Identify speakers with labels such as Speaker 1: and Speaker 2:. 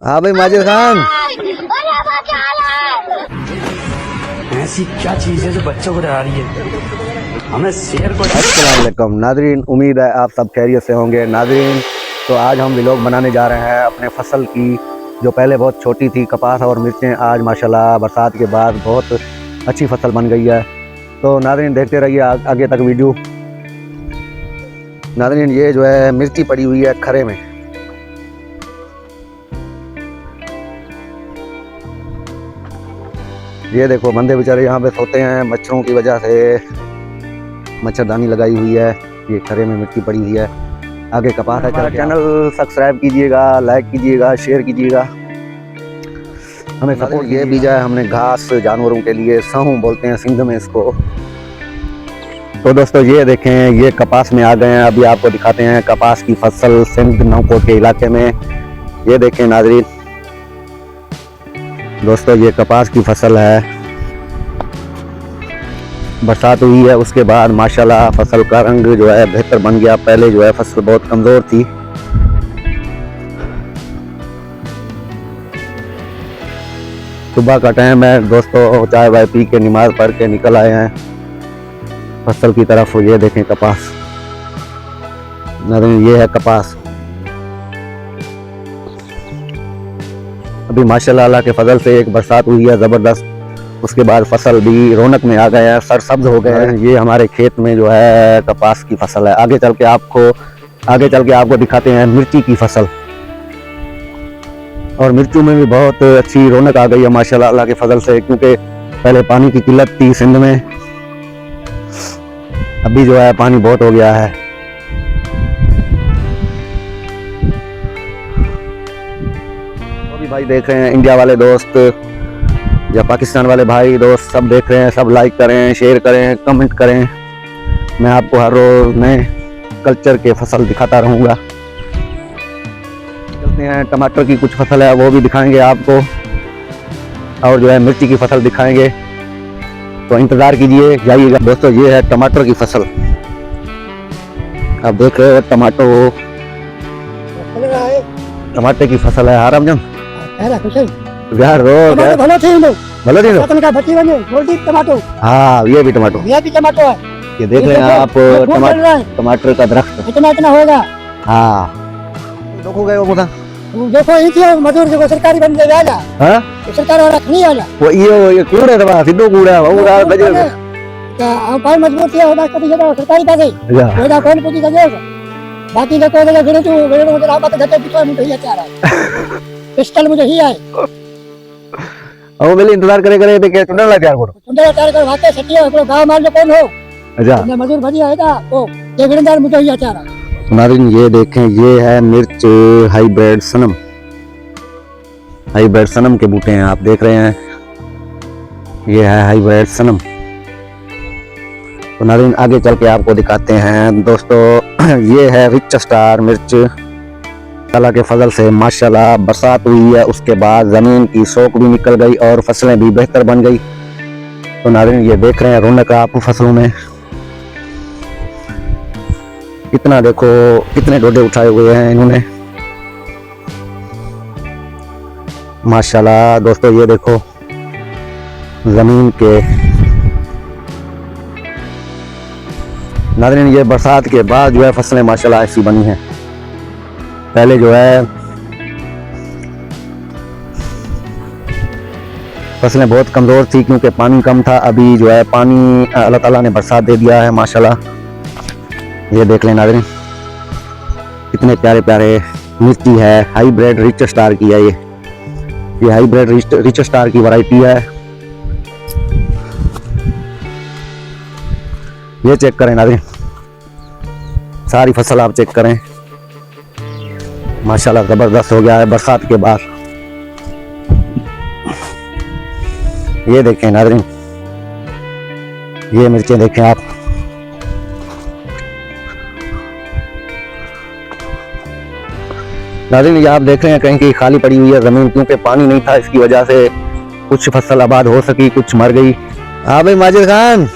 Speaker 1: हाँ भाई माजिद खान,
Speaker 2: ऐसी क्या चीज है जो बच्चों को डरा रही है? हमें शेर को
Speaker 1: अस्सलाम वालेकुम नादरीन, उम्मीद है आप सब खैरियत से होंगे। नादरीन, तो आज हम व्लॉग बनाने जा रहे हैं अपने फसल की, जो पहले बहुत छोटी थी, कपास और मिर्चें। आज माशाल्लाह बरसात के बाद बहुत अच्छी फसल बन गई है। तो नादरीन देखते रहिए आगे तक वीडियो। नादरीन ये जो है मिर्ची पड़ी हुई है खरे में। ये देखो बंदे बेचारे यहाँ पे सोते हैं, मच्छरों की वजह से मच्छरदानी लगाई हुई है। ये खरे में मिट्टी पड़ी हुई है, आगे कपास है। हमारा चैनल सब्सक्राइब कीजिएगा, लाइक कीजिएगा, शेयर कीजिएगा, हमें सपोर्ट। ये बीजा है हमने घास जानवरों के लिए, साहू बोलते हैं सिंध में इसको। तो दोस्तों ये देखें, ये कपास में आ गए हैं। अभी आपको दिखाते हैं कपास की फसल सिंध नौकोट के इलाके में। ये देखें नाज़रीन, दोस्तों ये कपास की फसल है। बरसात हुई है, उसके बाद माशाल्लाह फसल का रंग जो है बेहतर बन गया। पहले जो है फसल बहुत कमज़ोर थी। सुबह का टाइम है दोस्तों, चाय वाय पी के नमाज पढ़ के निकल आए हैं फसल की तरफ। ये देखें कपास, ये है कपास। अभी माशाल्लाह अल्लाह के फजल से एक बरसात हुई है ज़बरदस्त, उसके बाद फसल भी रौनक में आ गया है, सरसब्ज हो गए हैं। ये हमारे खेत में जो है कपास की फसल है। आगे चल के आपको दिखाते हैं मिर्ची की फसल। और मिर्चों में भी बहुत अच्छी रौनक आ गई है माशाल्लाह अल्लाह के फजल से, क्योंकि पहले पानी की किल्लत थी सिंध में, अभी जो है पानी बहुत हो गया है। भाई देख रहे हैं इंडिया वाले दोस्त या पाकिस्तान वाले भाई दोस्त सब देख रहे हैं, सब लाइक करें, शेयर करें, कमेंट करें। मैं आपको हर रोज नए कल्चर के फसल दिखाता रहूँगा। चलते हैं, टमाटर की कुछ फसल है वो भी दिखाएंगे आपको, और जो है मिर्ची की फसल दिखाएंगे, तो इंतज़ार कीजिए, जाइएगा। दोस्तों ये है टमाटर की फसल, आप देख रहे हो टमाटर की फसल है। आराम जन यार भलो थी टमाटो। हाँ ये भी टमाटो है। ये देख रहे हैं आप टमाटर का दरख्त इतना होगा। हाँ देखो गए वो देखो मजदूर जो सरकारी बन जाएगा। हां सरकार वाला नहीं आला वो ये कूड़े दवा सीधो कूड़ा वो बजे का भाई मजबूत है होगा कभी जगह सरकारी पासे होगा कौन पूछी जगह बाकी का कोई जगह फिर तो मेरे आप तो घटे पिछवा में भैया चाह रहा है पिस्टल मुझे ही आए अब मेरे इंतजार करे देखे चुनर ला तैयार कर वाके सटिया को गांव मान लो कौन हो। अच्छा मैं मजदूर भजिया है था वो जगीरदार मुझे ही चाह रहा। नाज़रीन ये देखें, ये है मिर्च हाइब्रिड सनम के बूटे हैं, आप देख रहे हैं, ये है हाइब्रिड सनम। तो नाज़रीन आगे चल के आपको दिखाते हैं दोस्तों। ये है रिच स्टार मिर्च। अल्लाह के फजल से माशाल्लाह बरसात हुई है, उसके बाद ज़मीन की सोख भी निकल गई और फसलें भी बेहतर बन गई। तो नाज़रीन ये देख रहे हैं रौनक आप फसलों में, कितना देखो कितने डोडे उठाए हुए हैं इन्होंने माशाल्लाह। दोस्तों ये देखो ज़मीन के। नाज़रीन ये बरसात के बाद जो है फसलें माशाल्लाह ऐसी बनी हैं। पहले जो है फसलें बहुत कमज़ोर थी क्योंकि पानी कम था, अभी जो है पानी अल्लाह ताला ने बरसात दे दिया है माशाल्लाह। ये देख लें नाज़रीन कितने प्यारे प्यारे मिर्ची है, हाइब्रिड रिच स्टार की है। ये हाइब्रिड रिच स्टार की वैरायटी है। ये चेक करें नाज़रीन, सारी फसल आप चेक करें, माशाल्लाह ज़बरदस्त हो गया है बरसात के बाद। ये देखें नाज़रीन, ये मिर्चें देखें आप, नाज़रीन ये आप देख रहे हैं कहीं की खाली पड़ी हुई है ज़मीन, क्योंकि पानी नहीं था, इसकी वजह से कुछ फसल आबाद हो सकी, कुछ मर गई। हाँ भाई माजिद खान